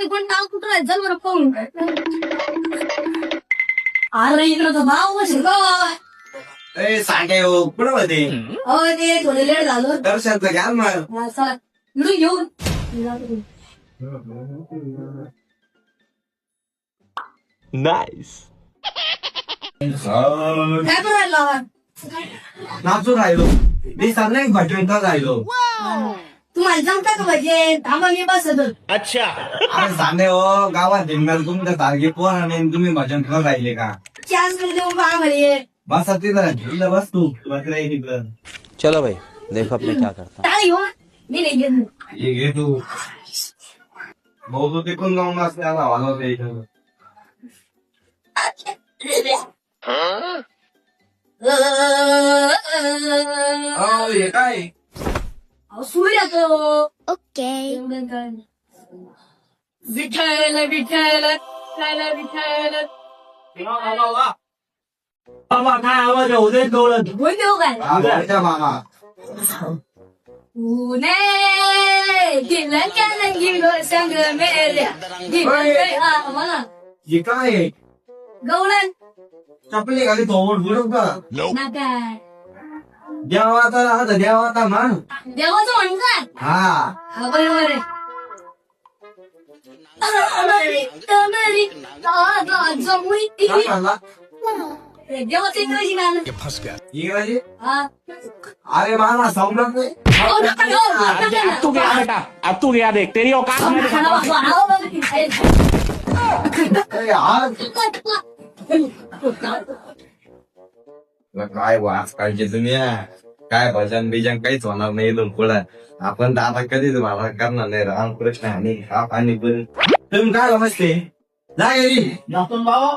पण नाव कुठं आहे जर बरं पाहून अरे इकडं तर भाव ए सांगे हो कुठं होते हो ते थोडं लेट झालं दर्शनचं घ्या मग हा, चला मिळून घेऊन नाईस. काय करायला नाचून राहिलो मी सांगणार भटवून का राहिलो तुम्हाला जमता का पाहिजे थांबा मी बसत अरे सांगे हो गावात धिंगल तुमच्या सारखे पोर आणि तुम्ही भजन करत राहिले का चान्स देऊ का आम्हाला बस तिथं बस तू बस रे तिथं चलो भाई देखो अब मैं क्या करता हूँ. टाळी हो मी नाही घेत ये घे तू भाऊ तू तिकून जाऊन असते आता वाजवते इथं हे काय सूर्य तो ओके. विठ्ठल विठ्ठल विठ्ठल विठ्ठल मामा काय आवाज आहे उदय डोळत बोलते हो काय मामा ऊने दिलं केलं गिलो संग मेल्या दिलं मला हे काय आहे? गवळण चपली घाली थोबड बुडव का ना काय देवाचा राहता देवाचा मान देवाचं म्हणतात हा हा बरोबर आहे काय म्हणला देवाचं इंग्रजी गाणं इंग्रजी हा अरे मामा समजत नाही हो, नका घेऊ, नका घेऊ. अब तू गया बेटा अब तू गया देख तेरी औकात खाना मैंने खाना देखा. वाजवा, आहो बघ. अरे आज काय वाच काढचे तुम्ही काय भजन बिजन काहीच होणार नाही इथून पुढं आपण तर आता कधीच मला करणार नाही रामकृष्ण आणि हा पाणी पण तुम्ही काय समजते जा घरी जातो बाबा